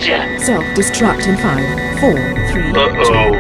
Self-destruct in 5, 4, 3, 2. Uh-oh.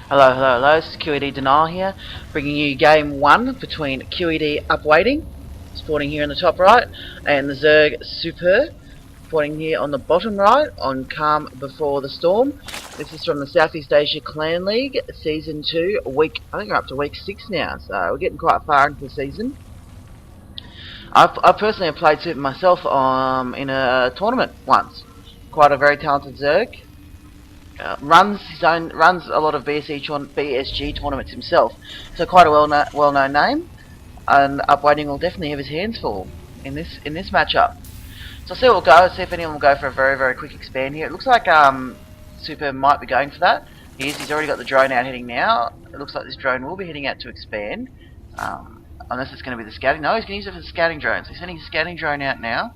Hello, this is QED DeNile here, bringing you game 1 between QEDUpWaiting, spawning here in the top right, and the Zerg Suipr, spawning here on the bottom right, on Calm Before the Storm. This is from the Southeast Asia Clan League, Season 2, I think we're up to week 6 now, so we're getting quite far into the season. I personally have played Suipr myself in a tournament once. Quite a very talented Zerg. Runs a lot of BSG tournaments himself, so quite a well-known name, and UpWaiting will definitely have his hands full in this matchup. So I'll see what we'll go. See if anyone will go for a very quick expand here. It looks like Suipr might be going for that. He's already got the drone out heading now. It looks like this drone will be heading out to expand, unless it's going to be the scouting. No, he's going to use it for the scouting drone. So he's sending his scouting drone out now,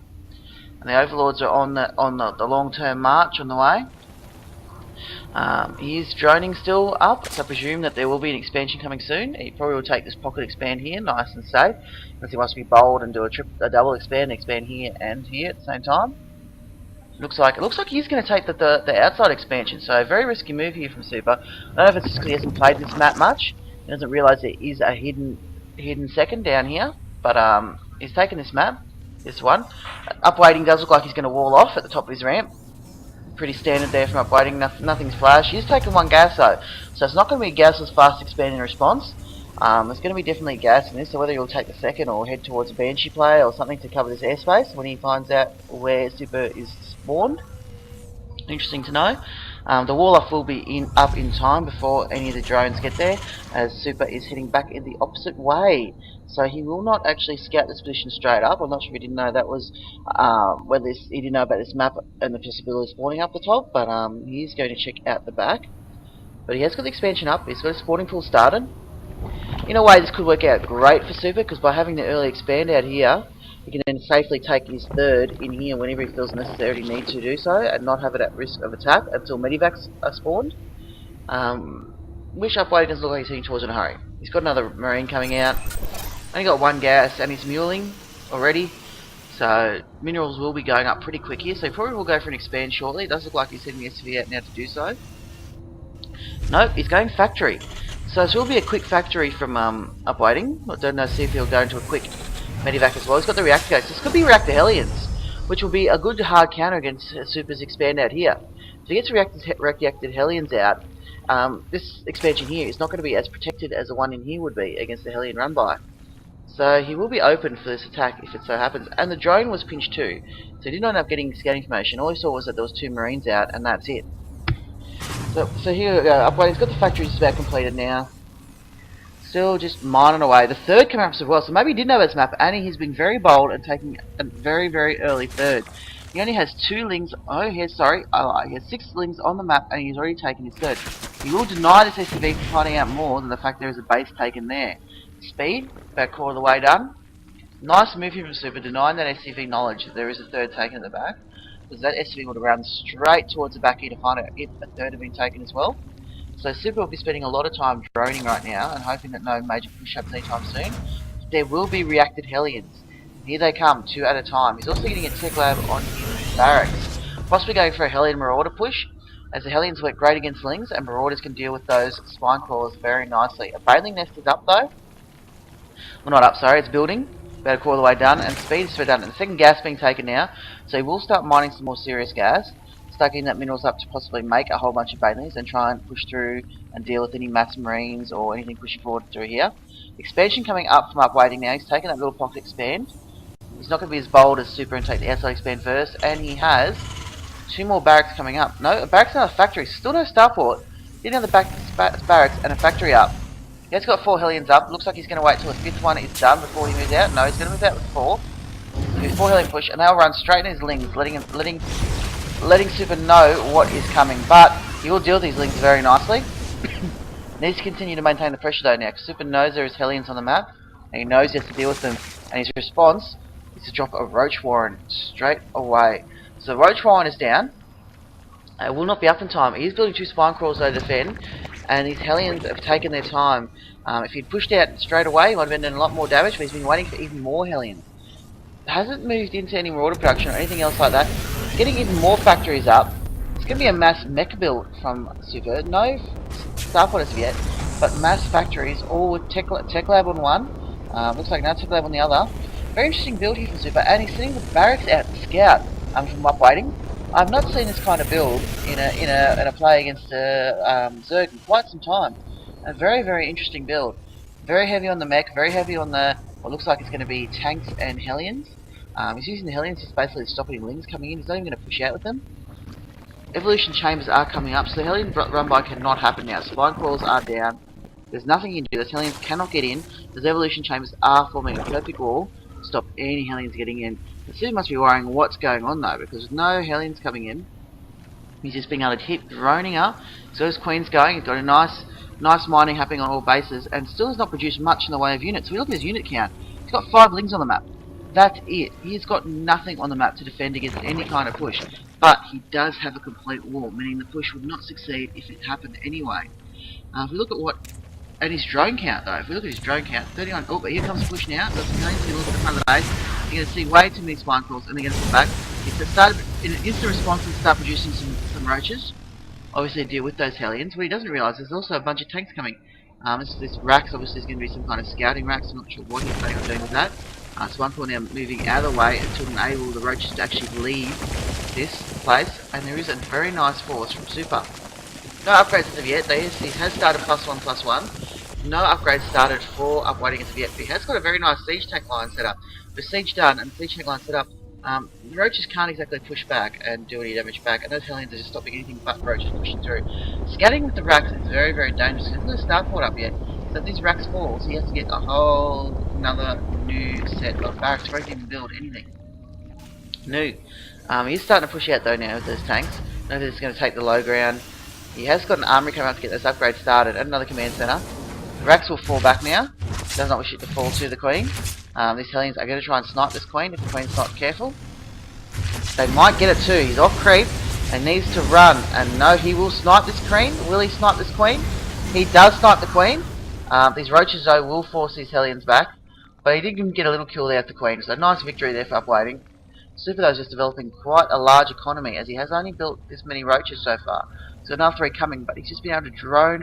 and the overlords are on the long-term march on the way. He is droning still up, so I presume that there will be an expansion coming soon. He probably will take this pocket expand here, nice and safe, because he wants to be bold and do a double expand here and here at the same time. It looks like he's going to take the outside expansion, so a very risky move here from Suipr. I don't know if it's just because he hasn't played this map much, he doesn't realise there is a hidden second down here, but he's taken this map, this one. UpWaiting does look like he's going to wall off at the top of his ramp. Pretty standard there from UpWaiting, nothing's flash. He's taken one gas though, so it's not going to be a gasless fast expand in response. There's going to be definitely gas in this, so whether he'll take the second or head towards a Banshee play or something to cover this airspace when he finds out where Suipr is spawned. Interesting to know. The wall off will be up in time before any of the drones get there, as Suipr is heading back in the opposite way. So he will not actually scout this position straight up. I'm not sure if he didn't know that was whether he didn't know about this map and the possibility of spawning up the top, but he is going to check out the back. But he has got the expansion up. He's got his spawning pool started. In a way, this could work out great for Suipr, because by having the early expand out here, he can then safely take his third in here whenever he feels necessary need to do so, and not have it at risk of attack until medivacs are spawned. Wish UpWaiting doesn't look like he's heading towards in a hurry. He's got another marine coming out. Only got one gas and he's muling already, so minerals will be going up pretty quick here, so he probably will go for an expand shortly. It does look like he's sending the SV out now to do so. Nope, he's going factory. So this will be a quick factory from UpWaiting. I don't know, see if he'll go into a quick medivac as well. He's got the reactor gates. This could be reactor Hellions, which will be a good hard counter against Suipr's expand out here. If he gets reacted Hellions out, this expansion here is not going to be as protected as the one in here would be against the Hellion run by. So he will be open for this attack if it so happens. And the drone was pinched too, so he didn't end up getting scouting information. All he saw was that there was 2 marines out, and that's it. So here we go. UpWaiting's got the factory just about completed now. Still just mining away. The third came up as well, so maybe he did know about this map, and he's been very bold and taking a very early third. He only has 2 lings. Oh, he has 6 lings on the map, and he's already taken his third. He will deny this SCV for finding out more than the fact there is a base taken there. Speed, about quarter of the way done. Nice move here from Suipr, denying that SCV knowledge that there is a third taken at the back, because that SCV would have run straight towards the back here to find out if a third had been taken as well. So Suipr will be spending a lot of time droning right now and hoping that no major push-ups anytime soon. There will be reacted Hellions. Here they come, 2 at a time. He's also getting a tech lab on his barracks. Possibly going for a Hellion Marauder push, as the Hellions work great against Lings, and Marauders can deal with those spine crawlers very nicely. A Baneling nest is up though. Well, not up, sorry, it's building. About a quarter of the way done, and speed is done. And the second gas being taken now, so he will start mining some more serious gas, stacking that minerals up to possibly make a whole bunch of Banelings and try and push through and deal with any mass marines or anything pushing forward through here. Expansion coming up from UpWaiting now. He's taking that little pocket expand. He's not going to be as bold as Suipr and take the outside expand first, and he has 2 more barracks coming up. No, a barracks and a factory. Still no starport. Didn't have the barracks and a factory up. He has got 4 Hellions up. Looks like he's going to wait till the 5th one is done before he moves out. No, he's going to move out with 4. So he's 4 Hellion push, and they'll run straight in his Lings, letting Suipr know what is coming. But he will deal with these Lings very nicely. Needs to continue to maintain the pressure though now, because Suipr knows there is Hellions on the map, and he knows he has to deal with them. And his response is to drop a Roach Warren straight away. So Roach Warren is down. It will not be up in time. He's building 2 spine crawls though to defend, and his Hellions have taken their time. If he'd pushed out straight away, he might have been doing a lot more damage, but he's been waiting for even more Hellions. Hasn't moved into any more auto production or anything else like that. Getting even more factories up. It's going to be a mass mech build from Suipr. No Star Podders yet, but mass factories, all with Tech Lab on one. Looks like another Tech Lab on the other. Very interesting build here from Suipr, and he's sending the barracks out to scout from UpWaiting. I've not seen this kind of build in a play against Zerg in quite some time. A very, very interesting build. Very heavy on the mech, very heavy on the what looks like it's going to be tanks and Hellions. He's using the Hellions just basically to stop any Lings coming in. He's not even going to push out with them. Evolution chambers are coming up, so the Hellion run by cannot happen now. Spine crawls are down. There's nothing you can do. Those Hellions cannot get in. Those evolution chambers are forming a perfect wall to stop any Hellions getting in. The city must be worrying what's going on though, because with no Hellions coming in, he's just being able to keep droning up. So his Queen's going. He's got a nice mining happening on all bases, and still has not produced much in the way of units. So we look at his unit count. He's got 5 Lings on the map. That's it. He's got nothing on the map to defend against any kind of push. But he does have a complete wall, meaning the push would not succeed if it happened anyway. If we look at his drone count though, if we look at his drone count, 39. Oh, but here comes the push now. Got some Hellions going to look at the front of the base. You're going to see way too many spine crawls, and they're going to come back. It's started in an instant response and start producing some roaches. Obviously deal with those Hellions. What he doesn't realise is there's also a bunch of tanks coming. This racks obviously is going to be some kind of scouting racks. I'm not sure what he's planning on doing with that. So one point now moving out of the way until enable the roaches to actually leave this place. And there is a very nice force from Suipr. No upgrades as of yet. He has started +1/+1. No upgrades started for UpWaiting as of yet. But he has got a very nice siege tank line set up. With siege done and siege tank line set up, the roaches can't exactly push back and do any damage back, and those Hellions are just stopping anything but roaches pushing through. Scouting with the racks is very, very dangerous. He hasn't got a starport up yet, so if these racks falls, he has to get a whole another new set of barracks before he can even build anything new. He's starting to push out though now with those tanks. I know that he's going to take the low ground. He has got an armory coming up to get those upgrades started, and another command center. The racks will fall back now. Does not wish it to fall to the Queen. These Hellions are going to try and snipe this Queen if the Queen's not careful. They might get it too. He's off creep and needs to run. And no, he will snipe this Queen. Will he snipe this Queen? He does snipe the Queen. These roaches though will force these Hellions back. But he did get a little kill there at the Queen. So nice victory there for UpWaiting. Suipr though is just developing quite a large economy, as he has only built this many roaches so far. So another 3 coming, but he's just been able to drone.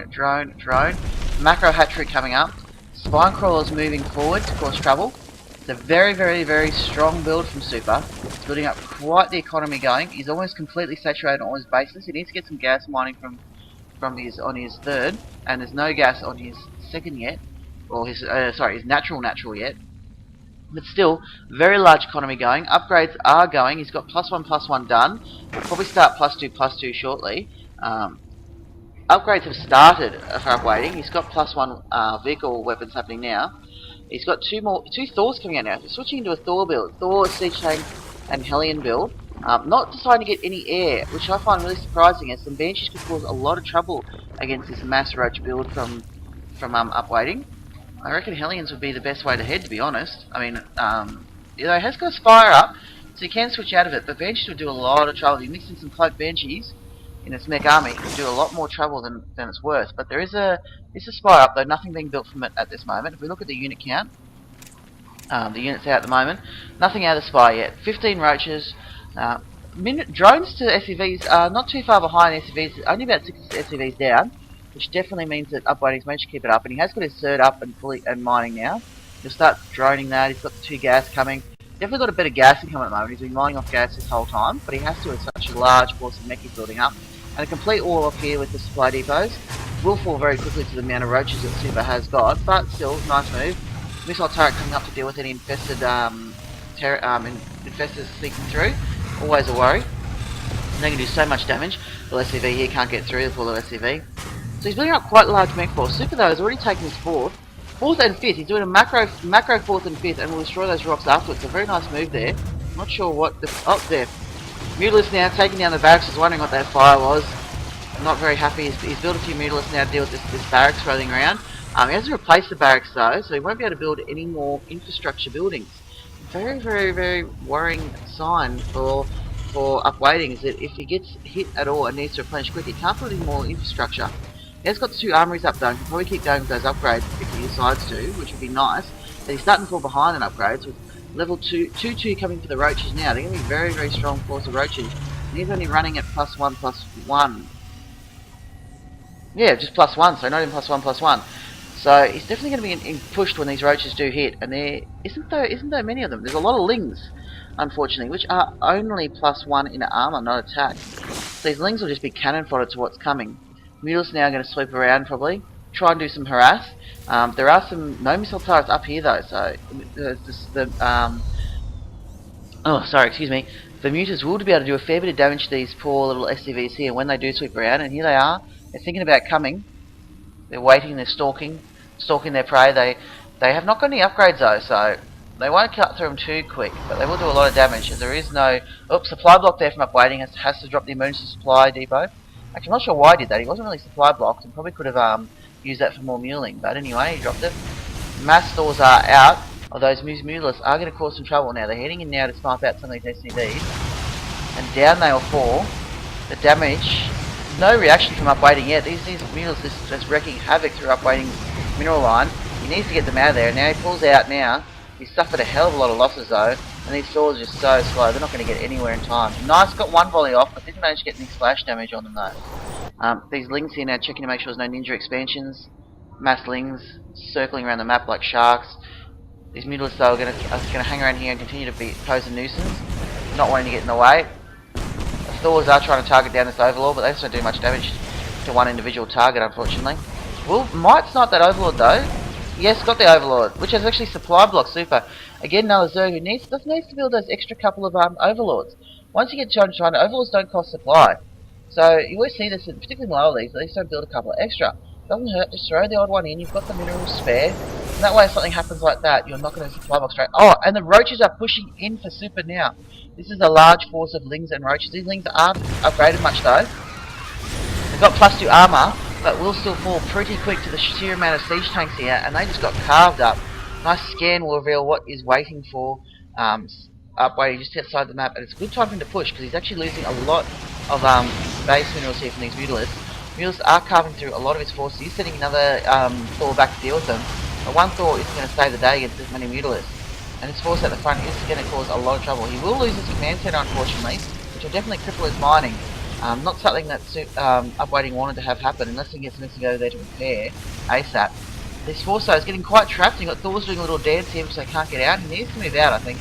Macro hatchery coming up. Spine crawlers moving forward to cause trouble. It's a very, very, very strong build from Suipr. It's building up quite the economy going. He's almost completely saturated on all his bases. He needs to get some gas mining on his third, and there's no gas on his second yet, or his his natural yet. But still, very large economy going. Upgrades are going. He's got +1/+1 done. He'll probably start +2/+2 shortly. Upgrades have started for UpWaiting. He's got +1 vehicle weapons happening now. He's got 2 Thors coming out now. He's switching into a Thor build. Thor, Siege Tank, and Hellion build. Not deciding to get any air, which I find really surprising, as some Banshees could cause a lot of trouble against this mass roach build from UpWaiting. I reckon Hellions would be the best way to head, to be honest. I mean, he has got a Spire up, so you can switch out of it, but Banshees would do a lot of trouble. If you mix in some Cloak Banshees in its mech army, it would do a lot more trouble than it's worth. But there is a Spire up, though nothing being built from it at this moment. If we look at the unit count, the units out at the moment, nothing out of the Spire yet. 15 roaches. Drones to SCVs are not too far behind SCVs, only about 6 SCVs down, which definitely means that UpWaiting's managed to keep it up, and he has got his third up and fully mining now. He'll start droning that. He's got the 2 gas coming. Definitely got a bit of gas income at the moment. He's been mining off gas this whole time, but he has to with such a large force of mech he's building up. And a complete wall off here with the supply depots will fall very quickly to the amount of roaches that Suipr has got, but still, nice move. Missile turret coming up to deal with any infested infestors sneaking through. Always a worry. They can do so much damage. The SCV here can't get through the full SCV. So he's building up quite a large mech force. Suipr though has already taken his 4th and 5th. He's doing a macro 4th and 5th, and will destroy those rocks afterwards. A very nice move there. Not sure what the there. Mutalisks now taking down the barracks. Is wondering what that fire was. I'm not very happy. He's built a few Mutalisks now to deal with this barracks rolling around. He hasn't replaced the barracks though, so he won't be able to build any more infrastructure buildings. Very, very, very worrying sign for for UpWaiting is that if he gets hit at all and needs to replenish quick, he can't put any more infrastructure. He has got the 2 armories up though, and can probably keep going with those upgrades if he decides to, which would be nice. But he's starting to fall behind on upgrades with level 2 coming for the roaches now. They're going to be very, very strong force of roaches. And he's only running at +1/+1. Yeah, just +1, so not even +1/+1. So he's definitely going to be pushed when these roaches do hit, and there isn't there many of them. There's a lot of lings, unfortunately, which are only +1 in armor, not attack. So these lings will just be cannon fodder to what's coming. Mule's now going to sweep around probably, try and do some harass. There are some no missile turrets up here though, so the muters will be able to do a fair bit of damage to these poor little SCVs here when they do sweep around, and here they are. They're thinking about coming. They're waiting, they're stalking their prey. They have not got any upgrades though, so they won't cut through them too quick, but they will do a lot of damage as there is no supply block there from UpWaiting. Has to drop the emergency supply depot. Actually, I'm not sure why he did that. He wasn't really supply blocked and probably could have used that for more muling, but anyway, he dropped it. Mass stores are out, although those mulers are going to cause some trouble now. They're heading in now to snipe out some of these SCVs, and down they all fall. The damage, no reaction from UpWaiting yet. These mulers just wrecking havoc through UpWaiting's mineral line. He needs to get them out of there, and now he pulls out now. He's suffered a hell of a lot of losses though, and these swords are just so slow, they're not going to get anywhere in time. Nice, got one volley off, but didn't manage to get any splash damage on them though. These lings here now checking to make sure there's no ninja expansions. Mass lings circling around the map like sharks. These mutalists though are going to hang around here and continue to pose a nuisance, not wanting to get in the way. The Thors are trying to target down this Overlord, but they just don't do much damage to one individual target unfortunately. Might snipe that Overlord though. Yes, got the Overlord, which has actually supply block Suipr. Again, another Zerg who needs to build those extra couple of Overlords. Once you get to China, Overlords don't cost supply. So you always see this, particularly in lower leagues, at least don't build a couple extra. Doesn't hurt, just throw the odd one in, you've got the minerals spare. And that way if something happens like that, you're not going to supply box straight. Oh, and the roaches are pushing in for Suipr now. This is a large force of lings and roaches. These lings aren't upgraded much though. They've got +2 armor, but will still fall pretty quick to the sheer amount of siege tanks here, and they just got carved up. Nice scan will reveal what is waiting for UpWaiting just outside the map, and it's a good time for him to push because he's actually losing a lot of base minerals here from these mutalists. Mutalists are carving through a lot of his forces. He's sending another Thor back to deal with them, but one Thor isn't going to save the day against this many mutalists, and his force at the front is going to cause a lot of trouble. He will lose his command center unfortunately, which will definitely cripple his mining. Not something that UpWaiting wanted to have happen unless he gets Missing over there to repair ASAP. This force though is getting quite trapped. You've got Thor's doing a little dance here because they can't get out. He needs to move out, I think.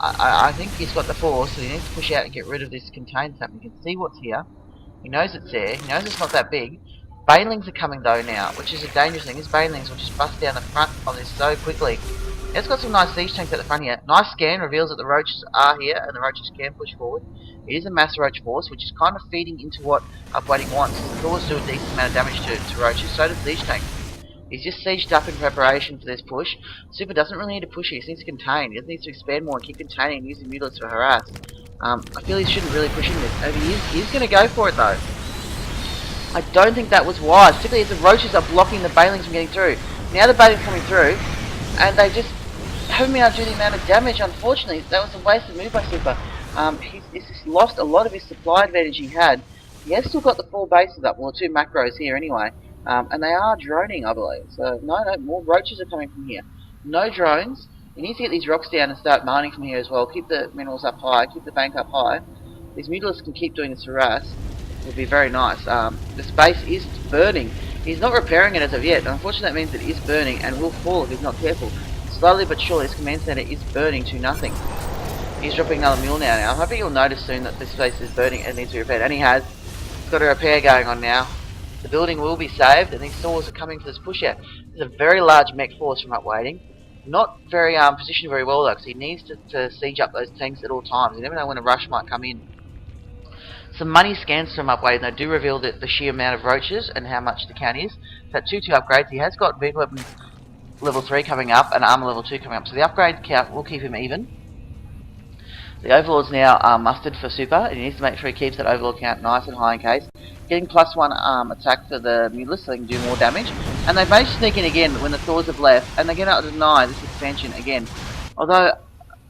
I think he's got the force, so he needs to push out and get rid of this contained something. You can see what's here. He knows it's there. He knows it's not that big. Banelings are coming though now, which is a dangerous thing. These Banelings will just bust down the front of this so quickly. It's got some nice siege tanks at the front here. Nice scan reveals that the roaches are here and the roaches can push forward. It is a mass roach force, which is kind of feeding into what UpWaiting wants. The Thors do a decent amount of damage to roaches, so does siege tanks. He's just sieged up in preparation for this push. Suipr doesn't really need to push it, he just needs to contain. He just needs to expand more and keep containing and using mutalists for harass. I feel he shouldn't really push into this. He is going to go for it though. I don't think that was wise, particularly as the roaches are blocking the Banelings from getting through. Now the Banelings coming through, and they just haven't been able to do the amount of damage. Unfortunately, that was a wasted move by Suipr. He's just lost a lot of his supply advantage he had. He has still got the 4 bases up, well, 2 macros here anyway, and they are droning, I believe. So no, more roaches are coming from here. No drones. He needs to get these rocks down and start mining from here as well. Keep the minerals up high, keep the bank up high. These mutalists can keep doing this harass. It would be very nice. The space is burning. He's not repairing it as of yet. Unfortunately, that means it is burning and will fall if he's not careful. Slowly but surely, this command center is burning to nothing. He's dropping another mule now. I'm hoping you'll notice soon that this space is burning and needs to be repaired. And he has. He's got a repair going on now. The building will be saved, and these Thors are coming for this push out. There's a very large mech force from UpWaiting. Not very positioned very well though, because he needs to siege up those tanks at all times. You never know when a rush might come in. Some money scans from UpWaiting. They do reveal the sheer amount of roaches and how much the count is. That 2-2 upgrades. He has got vehicle weapons level 3 coming up and armor level 2 coming up. So the upgrade count will keep him even. The Overlord's now mustered for Suipr, and he needs to make sure he keeps that Overlord count nice and high in case. Getting +1 attack for the mutalists so they can do more damage. And they've managed to sneak in again when the Thors have left, and they're going to deny this expansion again. Although,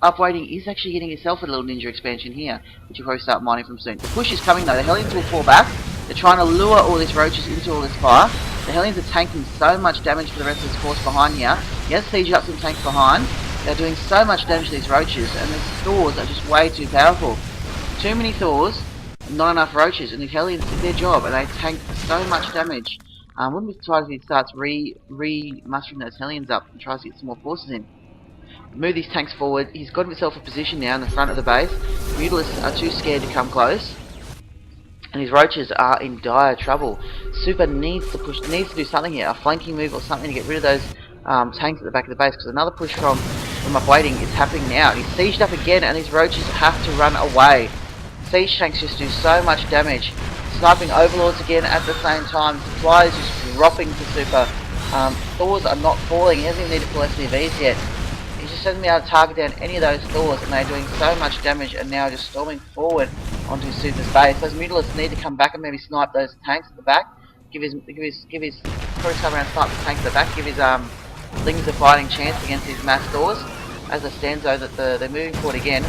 UpWaiting is actually getting himself a little ninja expansion here, which you'll probably start mining from soon. The push is coming though, the Hellions will fall back. They're trying to lure all these roaches into all this fire. The Hellions are tanking so much damage for the rest of this force behind here. He has sieged up some tanks behind. They're doing so much damage to these roaches, and these Thors are just way too powerful. Too many Thors, not enough roaches, and the Hellions did their job, and they tanked so much damage. Wouldn't be surprised if he starts mustering those Hellions up and tries to get some more forces in. Move these tanks forward. He's got himself a position now in the front of the base. The Mutalisks are too scared to come close, and his roaches are in dire trouble. Suipr needs to do something here, a flanking move or something to get rid of those tanks at the back of the base, because another push from UpWaiting is happening now. He's sieged up again, and his roaches have to run away. Siege tanks just do so much damage. Sniping overlords again at the same time. Supply is just dropping to Suipr. Thors are not falling. He hasn't even needed to pull SCVs yet. He just hasn't been able to target down any of those Thors, and they're doing so much damage and now just storming forward onto Suipr's base. Those Mutalisks need to come back and maybe snipe those tanks at the back. Give his probably come around and snipe the tanks at the back. Give his Lings a fighting chance against these mass Thors. As it stands though, that they're moving forward again.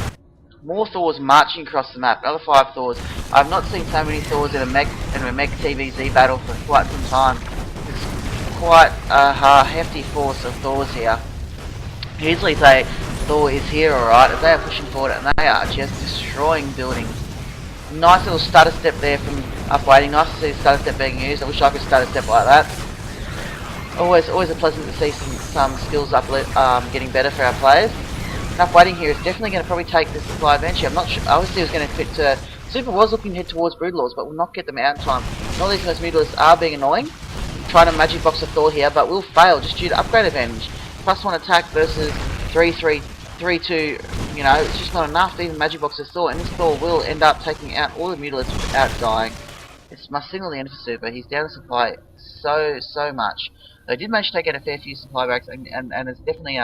More Thors marching across the map. Another 5 Thors. I've not seen so many Thors in a mech TVZ battle for quite some time. It's quite a hefty force of Thors here. Usually say Thor is here, alright, as they are pushing forward and they are just destroying buildings. Nice little stutter step there from UpWaiting. Nice to see the stutter step being used. I wish I could stutter step like that. Always a pleasant to see some skills getting better for our players. UpWaiting here is definitely going to probably take the supply eventually. I'm not sure. Obviously, it was going to fit to. Suipr was looking to head towards Broodlords, but will not get them out in time. All these Mutalisks are being annoying. Trying to magic box a Thor here, but will fail just due to upgrade advantage. +1 attack versus 3-2. You know, it's just not enough to even magic box this Thor, and this Thor will end up taking out all the Mutalisks without dying. It must signal the end for Suipr. He's down to supply so much. They did manage to take out a fair few supply breaks, and it's definitely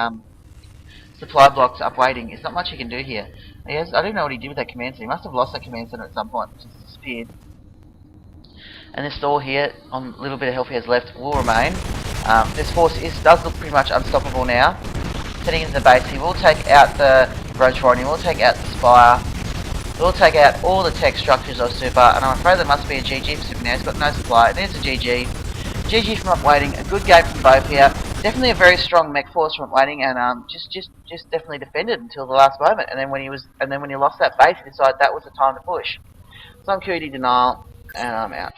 supply blocks UpWaiting. It's not much he can do here. I don't know what he did with that command center. He must have lost that command center at some point, which just disappeared. And this Thor here, on a little bit of health he has left, will remain. This force does look pretty much unstoppable now. Heading into the base, he will take out the Roach Warren, he will take out the Spire, he will take out all the tech structures of Suipr, and I'm afraid there must be a GG for Suipr now. He's got no supply. There's a GG. GG from UpWaiting. A good game from both here. Definitely a very strong mech force from UpWaiting, and just definitely defended until the last moment. And then when he lost that base, he decided that was the time to push. So I'm QED DeNile, and I'm out.